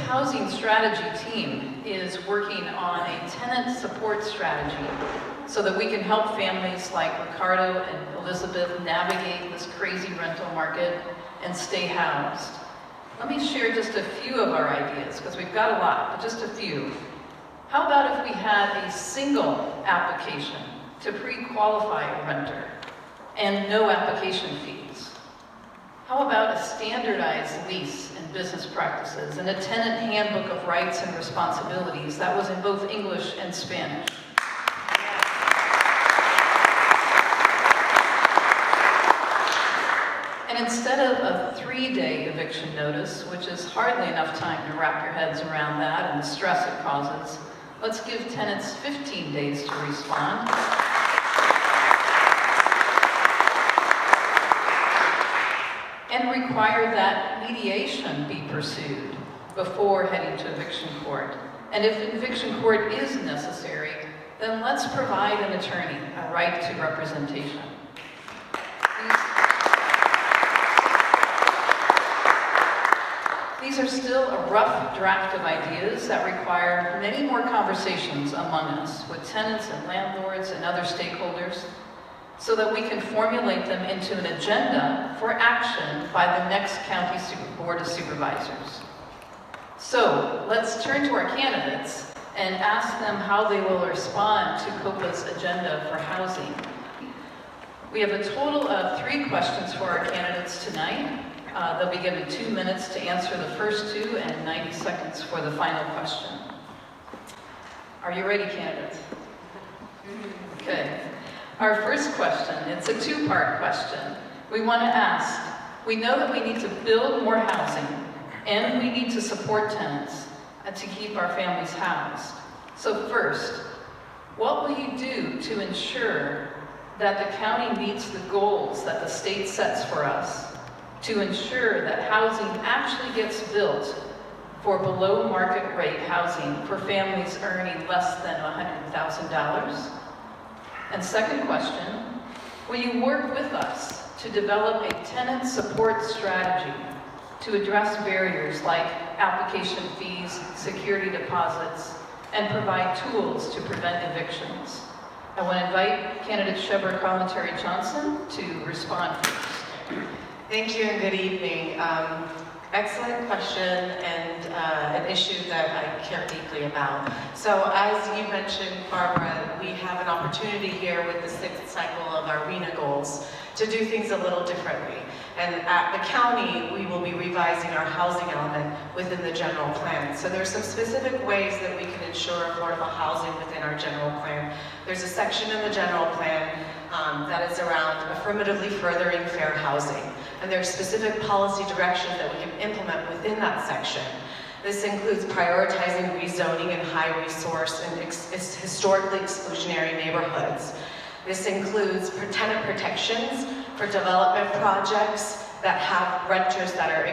housing strategy team is working on a tenant support strategy so that we can help families like Ricardo and Elizabeth navigate this crazy rental market and stay housed. Let me share just a few of our ideas, because we've got a lot, but just a few. How about if we had a single application to pre-qualify a renter and no application fees? How about a standardized lease and business practices and a tenant handbook of rights and responsibilities that was in both English and Spanish? And instead of a 3-day eviction notice, which is hardly enough time to wrap your heads around that and the stress it causes, let's give tenants 15 days to respond. And require that mediation be pursued before heading to eviction court. And if eviction court is necessary, then let's provide an attorney a right to representation. These are still a rough draft of ideas that require many more conversations among us with tenants and landlords and other stakeholders so that we can formulate them into an agenda for action by the next County Board of Supervisors. So let's turn to our candidates and ask them how they will respond to COPA's agenda for housing. We have a total of 3 questions for our candidates tonight. They'll be given 2 minutes to answer the first 2 and 90 seconds for the final question. Are you ready, candidates? Okay. Our first question, it's a 2-part question. We want to ask, we know that we need to build more housing and we need to support tenants to keep our families housed. So first, what will you do to ensure that the county meets the goals that the state sets for us to ensure that housing actually gets built for below market rate housing for families earning less than $100,000? And second question, will you work with us to develop a tenant support strategy to address barriers like application fees, security deposits, and provide tools to prevent evictions? I want to invite candidate Shebreh Kalantari-Johnson to respond first. Thank you and good evening. Excellent question and an issue that I care deeply about. So as you mentioned, Barbara, we have an opportunity here with the 6th cycle of our RENA goals to do things a little differently. And at the county, we will be revising our housing element within the general plan. So there's some specific ways that we can ensure affordable housing within our general plan. There's a section in the general plan that is around affirmatively furthering fair housing. And there are specific policy directions that we can implement within that section. This includes prioritizing rezoning in high resource and historically exclusionary neighborhoods. This includes tenant protections for development projects that have renters that are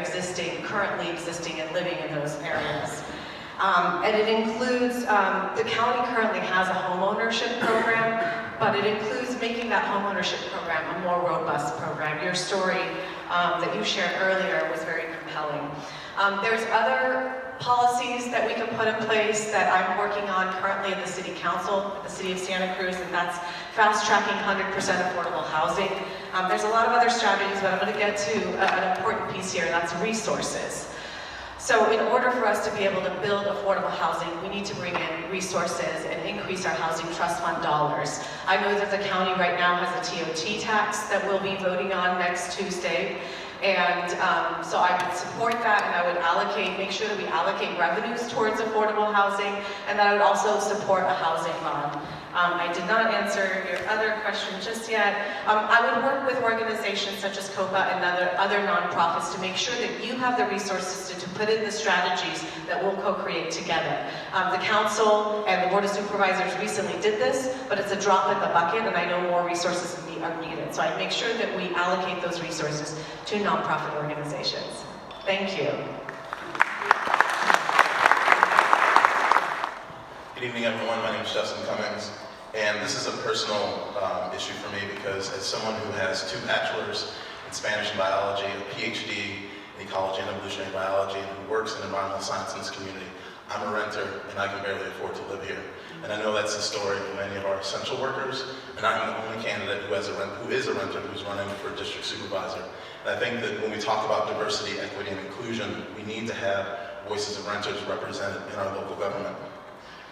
currently existing and living in those areas. And it includes, the county currently has a homeownership program, but it includes making that homeownership program a more robust program. Your story that you shared earlier was very compelling. There's other policies that we can put in place that I'm working on currently at the City Council, the City of Santa Cruz, and that's fast-tracking 100% affordable housing. There's a lot of other strategies, but I'm going to get to an important piece here, and that's resources. So in order for us to be able to build affordable housing, we need to bring in resources and increase our housing trust fund dollars. I know that the county right now has a TOT tax that we'll be voting on next Tuesday. And so I would support that, and I would make sure that we allocate revenues towards affordable housing, and that I would also support a housing bond. I did not answer your other question just yet. I would work with organizations such as COPA and other nonprofits to make sure that you have the resources to put in the strategies that we'll co-create together. The council and the Board of Supervisors recently did this, but it's a drop in the bucket, and I know more resources are needed. So I make sure that we allocate those resources to nonprofit organizations. Thank you. Good evening, everyone. My name is Cummings, and this is a personal issue for me because as someone who has 2 bachelors in Spanish and biology, a PhD in ecology and evolutionary biology and who works in environmental science in this community. I'm a renter, and I can barely afford to live here. And I know that's the story of many of our essential workers, and I'm the only candidate who is a renter who's running for district supervisor. And I think that when we talk about diversity, equity, and inclusion, we need to have voices of renters represented in our local government.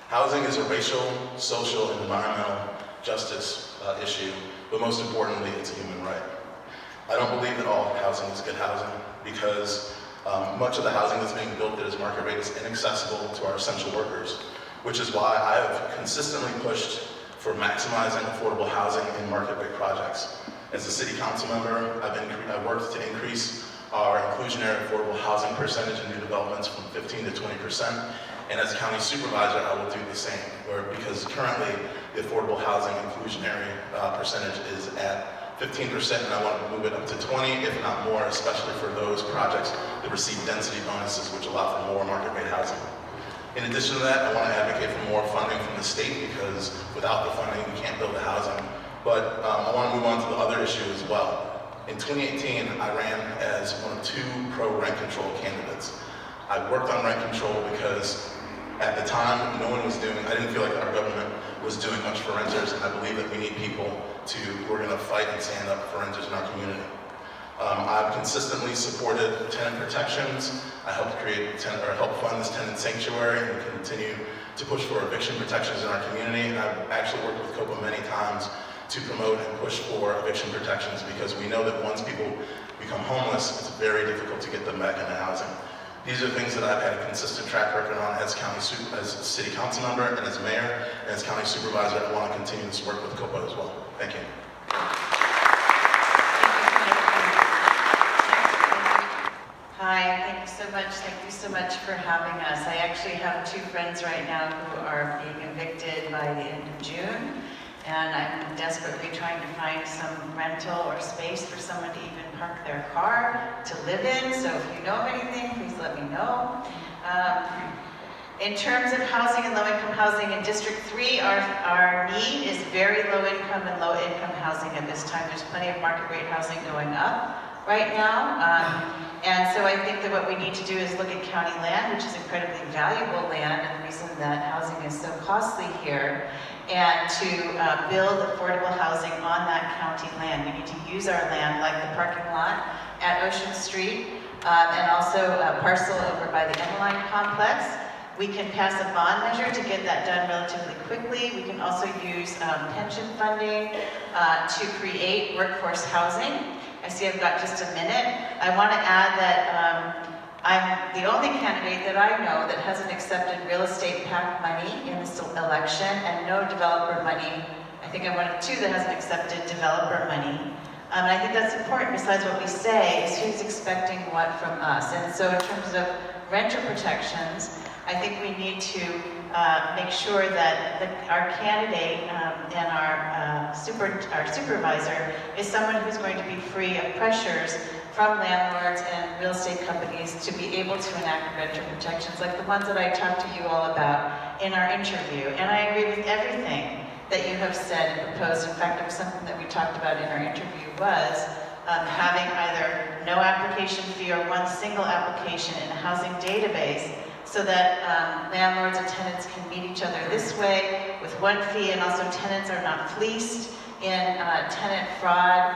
Housing is a racial, social, and environmental justice issue, but most importantly, it's a human right. I don't believe that all housing is good housing, because much of the housing that's being built that is market rate is inaccessible to our essential workers, which is why I have consistently pushed for maximizing affordable housing in market rate projects. As a city council member, I've worked to increase our inclusionary affordable housing percentage in new developments from 15 to 20%. And as county supervisor, I will do the same, because currently the affordable housing inclusionary percentage is at 15%, and I want to move it up to 20, if not more, especially for those projects that receive density bonuses, which allow for more market rate housing. In addition to that, I want to advocate for more funding from the state, because without the funding, we can't build the housing. But I want to move on to the other issue as well. In 2018, I ran as one of 2 pro-rent control candidates. I worked on rent control because at the time, I didn't feel like our government was doing much for renters, and I believe that we need people who are going to fight and stand up for renters in our community. I've consistently supported tenant protections. I helped fund this tenant sanctuary, and we continue to push for eviction protections in our community. And I've actually worked with COPA many times to promote and push for eviction protections, because we know that once people become homeless, it's very difficult to get them back into housing. These are things that I've had a consistent track record on as city council member, and as mayor, and as county supervisor. I want to continue this work with COPA as well. Thank you. Hi, thank you so much. Thank you so much for having us. I actually have 2 friends right now who are being evicted by the end of June, and I'm desperately trying to find some rental or space for someone to even park their car to live in. So if you know of anything, please let me know. In terms of housing and low-income housing in District 3, our need is very low-income and low-income housing at this time. There's plenty of market rate housing going up right now. And so I think that what we need to do is look at county land, which is incredibly valuable land, and the reason that housing is so costly here, and to build affordable housing on that county land. We need to use our land, like the parking lot at Ocean Street, and also a parcel over by the Emmeline complex. We can pass a bond measure to get that done relatively quickly. We can also use pension funding to create workforce housing. I see I've got just a minute. I want to add that I'm the only candidate that I know that hasn't accepted real estate PAC money in this election, and no developer money. I think I'm one of 2 that hasn't accepted developer money. And I think that's important. Besides what we say, is who's expecting what from us. And so in terms of renter protections, I think we need to make sure that our candidate and our supervisor is someone who's going to be free of pressures from landlords and real estate companies to be able to enact renter protections like the ones that I talked to you all about in our interview. And I agree with everything that you have said and proposed. In fact, it was something that we talked about in our interview was having either no application fee or one single application in a housing database, so that landlords and tenants can meet each other this way with one fee, and also tenants are not fleeced in tenant fraud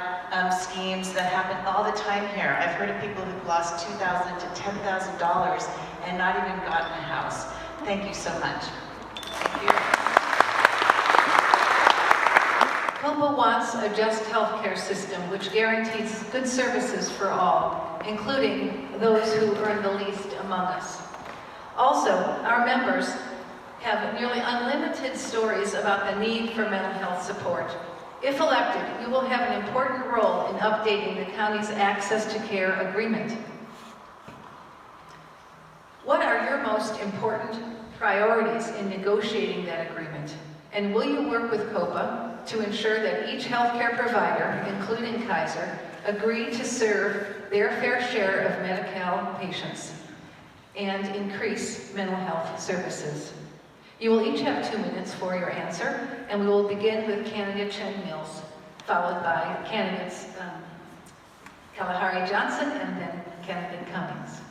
schemes that happen all the time here. I've heard of people who've lost $2,000 to $10,000 and not even gotten a house. Thank you so much. Thank you. COPA wants a just healthcare system which guarantees good services for all, including those who earn the least among us. Also, our members have nearly unlimited stories about the need for mental health support. If elected, you will have an important role in updating the county's Access to Care agreement. What are your most important priorities in negotiating that agreement? And will you work with COPA to ensure that each healthcare provider, including Kaiser, agree to serve their fair share of Medi-Cal patients and increase mental health services? You will each have 2 minutes for your answer, and we will begin with candidate Chen, followed by candidates Kalantari-Johnson and then candidate Cummings.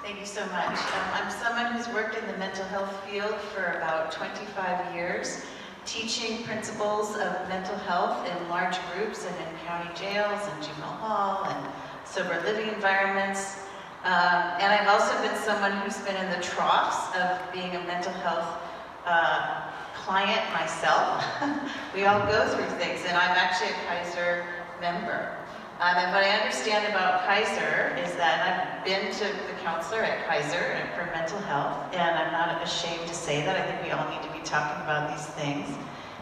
Thank you so much. I'm someone who's worked in the mental health field for about 25 years, teaching principles of mental health in large groups and in county jails and juvenile hall and sober living environments. And I've also been someone who's been in the troughs of being a mental health client myself. We all go through things, and I'm actually a Kaiser member. And what I understand about Kaiser is that I've been to the counselor at Kaiser for mental health, and I'm not ashamed to say that. I think we all need to be talking about these things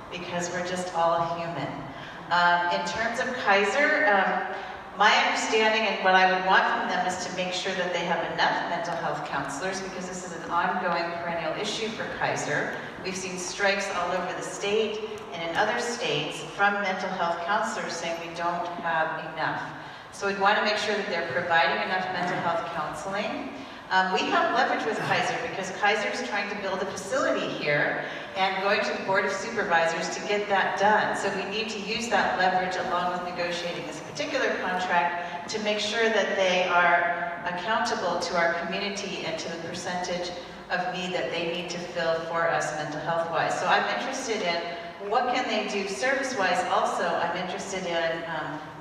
because we're just all human. In terms of Kaiser, my understanding and what I would want from them is to make sure that they have enough mental health counselors, because this is an ongoing perennial issue for Kaiser. We've seen strikes all over the state and in other states from mental health counselors saying we don't have enough. So we'd want to make sure that they're providing enough mental health counseling. We have leverage with Kaiser because Kaiser is trying to build a facility here and going to the Board of Supervisors to get that done. So we need to use that leverage along with negotiating this particular contract to make sure that they are accountable to our community and to the percentage of need that they need to fill for us mental health wise. So I'm interested in what can they do service-wise. Also, I'm interested in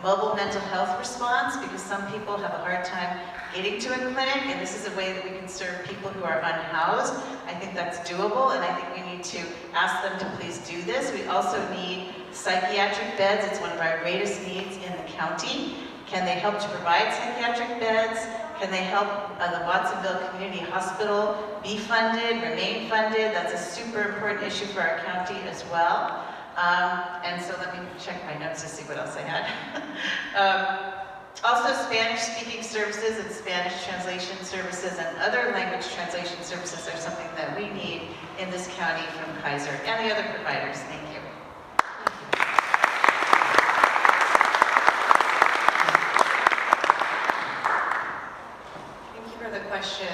mobile mental health response, because some people have a hard time getting to a clinic, and this is a way that we can serve people who are unhoused. I think that's doable, and I think we need to ask them to please do this. We also need psychiatric beds. It's one of our greatest needs in the county. Can they help to provide psychiatric beds? Can they help the Watsonville Community Hospital be funded, remain funded? That's a super important issue for our county as well. And so let me check my notes to see what else I had. Also, Spanish-speaking services and Spanish translation services and other language translation services are something that we need in this county from Kaiser and the other providers. Thank you. Thank you for the question.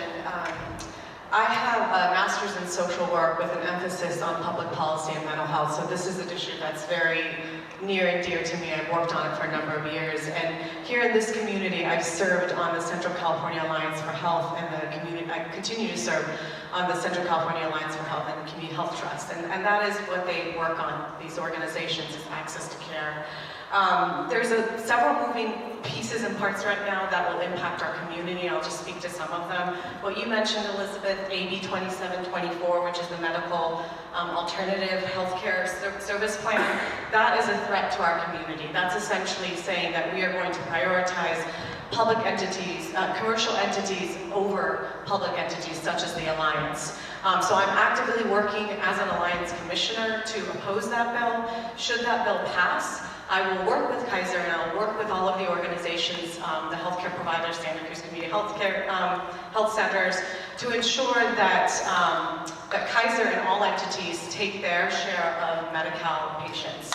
I have a master's in social work with an emphasis on public policy and mental health, so this is an issue that's very near and dear to me. I've worked on it for a number of years, and here in this community, I've served on the Central California Alliance for Health and the community. I continue to serve on the Central California Alliance for Health and the Community Health Trust, and that is what they work on. These organizations is access to care. There's several moving pieces and parts right now that will impact our community. I'll just speak to some of them. What you mentioned, Elizabeth, AB 2724, which is the medical alternative healthcare service plan, that is a threat to our community. That's essentially saying that we are going to prioritize public entities, commercial entities over public entities such as the Alliance. So I'm actively working as an Alliance Commissioner to oppose that bill. Should that bill pass, I will work with Kaiser and I'll work with all of the organizations, the healthcare providers, Santa Cruz Community Health Centers, to ensure that, that Kaiser and all entities take their share of Medi-Cal patients.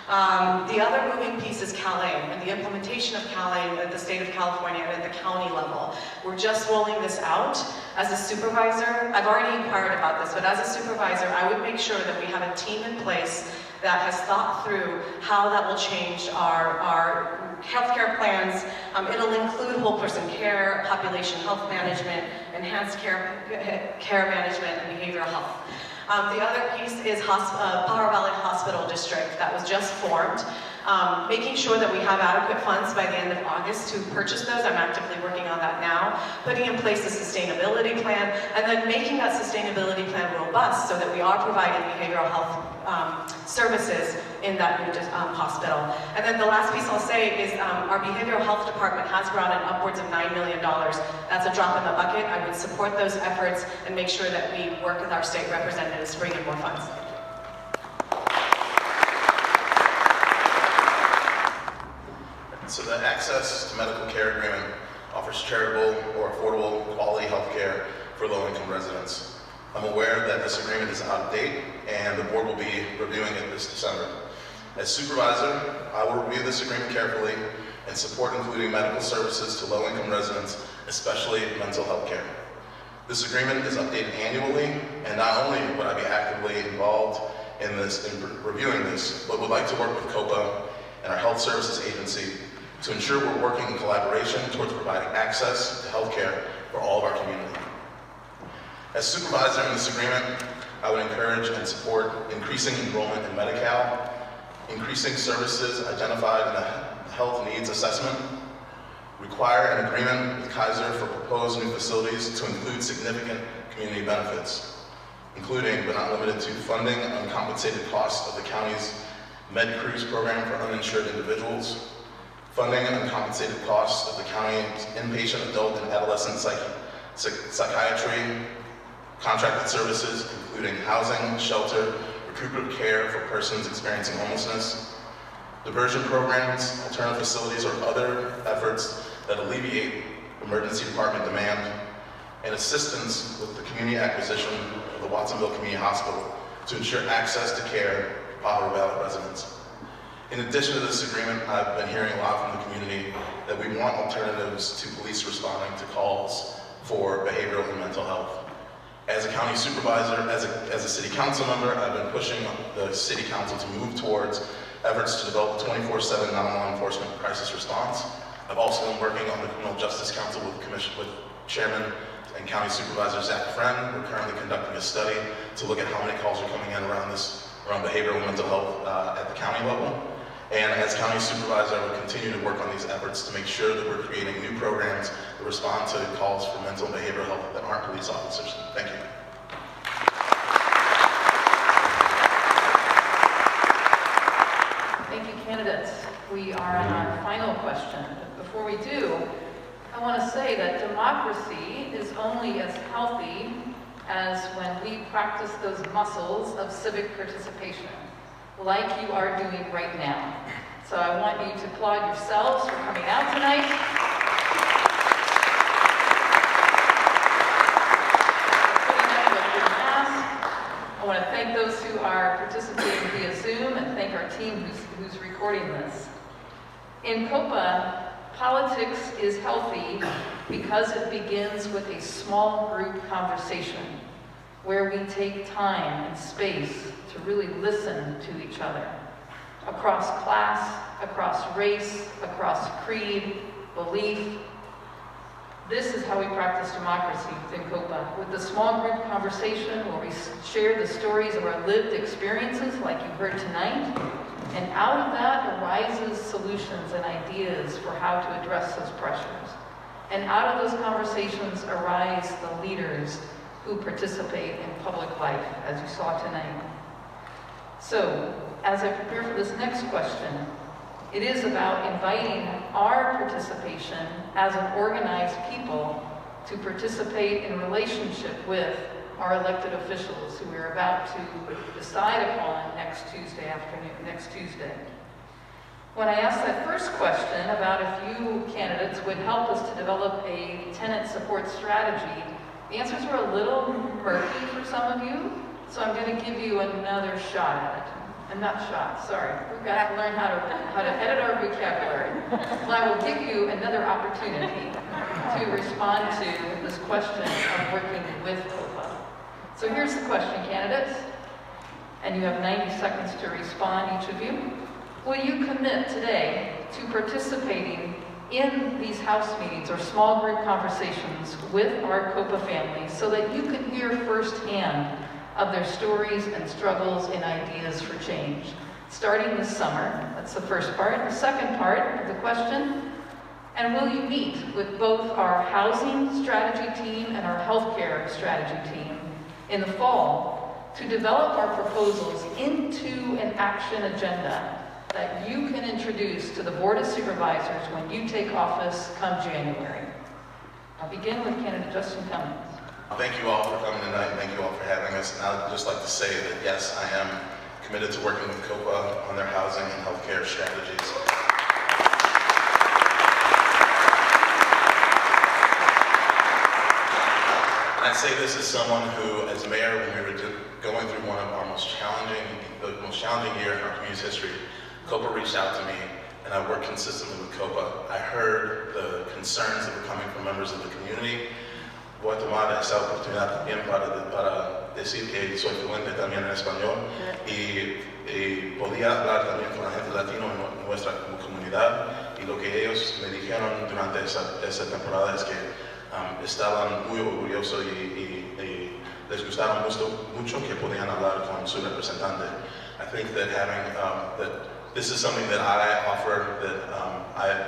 The other moving piece is CalAIM and the implementation of CalAIM at the state of California and at the county level. We're just rolling this out. As a supervisor, I've already inquired about this, but as a supervisor, I would make sure that we have a team in place that has thought through how that will change our healthcare plans. It'll include whole person care, population health management, enhanced care management, and behavioral health. The other piece is Power Valley Hospital District that was just formed. Making sure that we have adequate funds by the end of August to purchase those. I'm actively working on that now. Putting in place a sustainability plan, and then making that sustainability plan robust so that we are providing behavioral health services in that new hospital. And then the last piece I'll say is our behavioral health department has brought in upwards of $9 million. That's a drop in the bucket. I would support those efforts and make sure that we work with our state representatives to bring in more funds. So the Access to Medical Care Agreement offers charitable or affordable quality health care for low-income residents. I'm aware that this agreement is out of date and the board will be reviewing it this December. As supervisor, I will review this agreement carefully and support including medical services to low-income residents, especially mental health care. This agreement is updated annually, and not only would I be actively involved in reviewing this, but would like to work with COPA and our health services agency to ensure we're working in collaboration towards providing access to healthcare for all of our community. As supervisor in this agreement, I would encourage and support increasing enrollment in Medi-Cal, increasing services identified in the health needs assessment, require an agreement with Kaiser for proposed new facilities to include significant community benefits, including but not limited to funding uncompensated costs of the county's Med Cruise program for uninsured individuals, funding uncompensated costs of the county's inpatient adult and adolescent psychiatry, contracted services including housing, shelter, recuperative care for persons experiencing homelessness, diversion programs, alternative facilities, or other efforts that alleviate emergency department demand, and assistance with the community acquisition of the Watsonville Community Hospital to ensure access to care for Paula Valley residents. In addition to this agreement, I've been hearing a lot from the community that we want alternatives to police responding to calls for behavioral and mental health. As a county supervisor, as a city council member, I've been pushing the city council to move towards efforts to develop a 24/7 non-law enforcement crisis response. I've also been working on the Criminal Justice Council with Chairman and County Supervisor Zach Friend. We're currently conducting a study to look at how many calls are coming in around behavioral and mental health at the county level. And as County Supervisor, I will continue to work on these efforts to make sure that we're creating new programs that respond to calls for mental and behavioral health that aren't police officers. Thank you. Thank you, candidates. We are on our final question. But before we do, I want to say that democracy is only as healthy as when we practice those muscles of civic participation, like you are doing right now. So I want you to applaud yourselves for coming out tonight. I want to thank those who are participating via Zoom and thank our team who's recording this. In COPA, politics is healthy because it begins with a small group conversation where we take time and space to really listen to each other. Across class, across race, across creed, belief. This is how we practice democracy within COPA, with the small group conversation where we share the stories of our lived experiences like you heard tonight, and out of that arises solutions and ideas for how to address those pressures. And out of those conversations arise the leaders who participate in public life, as you saw tonight. So, as I prepare for this next question, it is about inviting our participation as an organized people to participate in relationship with our elected officials who we're about to decide upon next Tuesday. When I asked that first question about if you candidates would help us to develop a tenant support strategy, the answers were a little murky for some of you, so I'm going to give you another shot at it. We've got to learn how to edit our vocabulary. Well, I will give you another opportunity to respond to this question of working with COPA. So here's the question, candidates, and you have 90 seconds to respond, each of you. Will you commit today to participating in these house meetings or small group conversations with our COPA families so that you can hear firsthand of their stories and struggles and ideas for change, starting this summer? That's the first part. The second part of the question, and will you meet with both our housing strategy team and our healthcare strategy team in the fall to develop our proposals into an action agenda that you can introduce to the Board of Supervisors when you take office come January? I'll begin with candidate Justin Cummings. Thank you all for coming tonight, and thank you all for having us. And I'd just like to say that yes, I am committed to working with COPA on their housing and healthcare strategies. And I say this as someone who, as mayor, when we were going through one of our most challenging year in our community's history, COPA reached out to me, and I worked consistently with COPA. I heard the concerns that were coming from members of the community. Voy a tomar esa oportunidad también para decir que soy fluente también en español y podía hablar también con la gente latina en nuestra comunidad y y lo que ellos me dijeron durante esa temporada es que estaban muy orgullosos y les gustaron mucho que podían hablar con su representante. I think that that this is something that I offer, that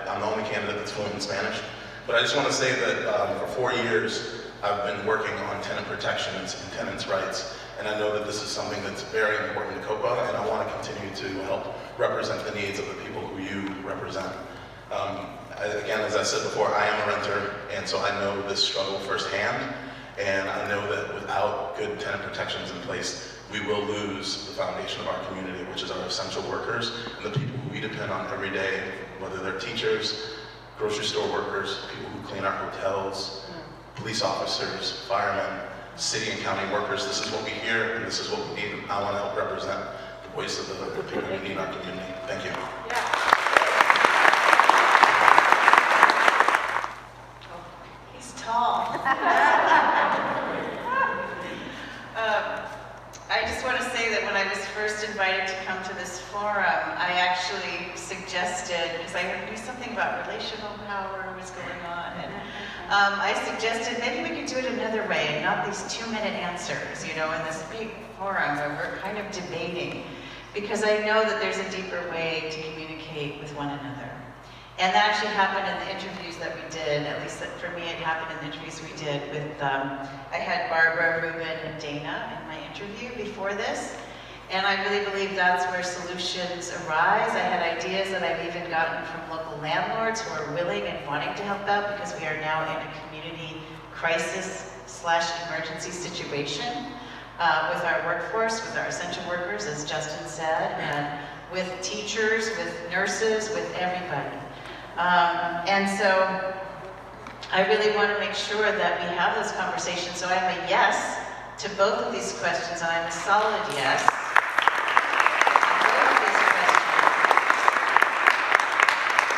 I'm the only candidate that's fluent in Spanish. But I just want to say that for 4 years, I've been working on tenant protections and tenants' rights. And I know that this is something that's very important to COPA, and I want to continue to help represent the needs of the people who you represent. Again, as I said before, I am a renter, and so I know this struggle firsthand. And I know that without good tenant protections in place, we will lose the foundation of our community, which is our essential workers and the people who we depend on every day, whether they're teachers, grocery store workers, people who clean our hotels, police officers, firemen, city and county workers. This is what we hear, and this is what we need. I want to help represent the voice of the people who need our community. Thank you. He's tall. I just want to say that when I was first invited to come to this forum, I actually suggested, because I knew something about relational power was going on, and I suggested maybe we could do it another way and not these 2-minute answers, in this big forum where we're kind of debating, because I know that there's a deeper way to communicate with one another. And that actually happened in the interviews that we did, at least for me it happened in the interviews we did with, I had Barbra, Ruben, and Dana in my interview before this. And I really believe that's where solutions arise. I had ideas that I've even gotten from local landlords who are willing and wanting to help out, because we are now in a community crisis/emergency situation with our workforce, with our essential workers, as Justin said, and with teachers, with nurses, with everybody. And so I really want to make sure that we have those conversations. So I'm a yes to both of these questions, and I'm a solid yes to both of these questions.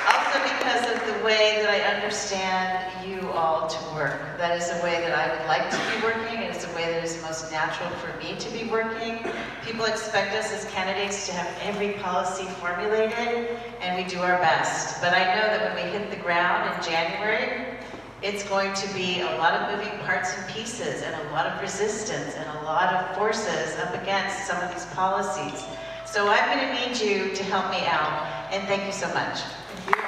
Also because of the way that I understand you all to work. That is a way that I would like to be working. It is a way that is most natural for me to be working. People expect us as candidates to have every policy formulated, and we do our best. But I know that when we hit the ground in January, it's going to be a lot of moving parts and pieces, and a lot of resistance, and a lot of forces up against some of these policies. So I'm going to need you to help me out, and thank you so much. Thank you.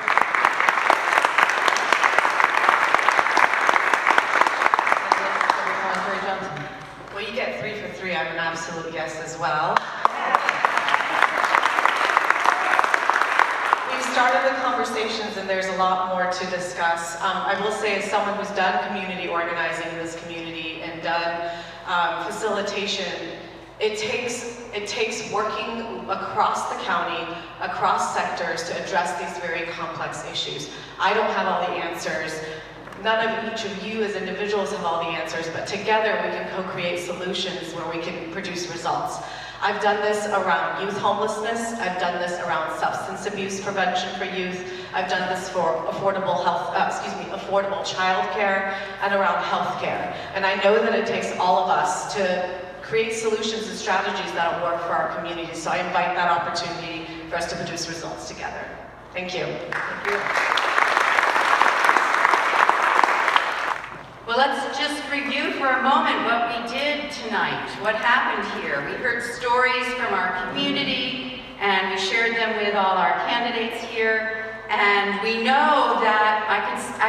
Kalantari-Johnson. Well, you get 3 for 3. I'm an absolute yes as well. We started the conversations, and there's a lot more to discuss. I will say, as someone who's done community organizing in this community and done facilitation, it takes working across the county, across sectors, to address these very complex issues. I don't have all the answers. None of each of you as individuals have all the answers, but together we can co-create solutions where we can produce results. I've done this around youth homelessness. I've done this around substance abuse prevention for youth. I've done this for affordable childcare, and around healthcare. And I know that it takes all of us to create solutions and strategies that will work for our community. So I invite that opportunity for us to produce results together. Thank you. Thank you. Well, let's just review for a moment what we did tonight, what happened here. We heard stories from our community, and we shared them with all our candidates here. And we know that I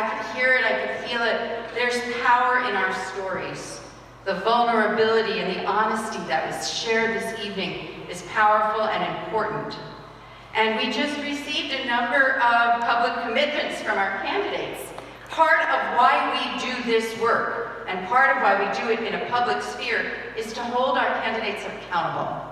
could hear it, I could feel it. There's power in our stories. The vulnerability and the honesty that was shared this evening is powerful and important. And we just received a number of public commitments from our candidates. Part of why we do this work, and part of why we do it in a public sphere, is to hold our candidates accountable.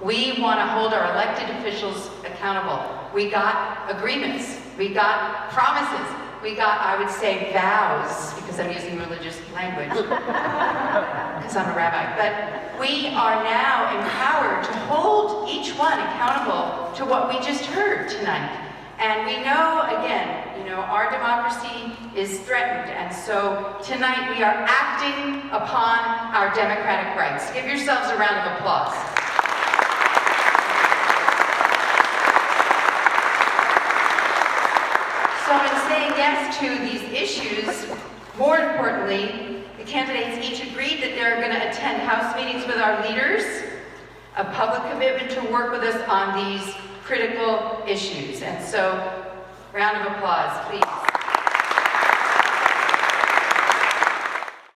We want to hold our elected officials accountable. We got agreements, we got promises, we got, I would say, vows, because I'm using religious language, because I'm a rabbi. But we are now empowered to hold each one accountable to what we just heard tonight. And we know, again, our democracy is threatened, and so tonight we are acting upon our democratic rights. Give yourselves a round of applause. in saying yes to these issues, more importantly, the candidates each agreed that they're going to attend house meetings with our leaders, a public commitment to work with us on these critical issues. And so, round of applause, please.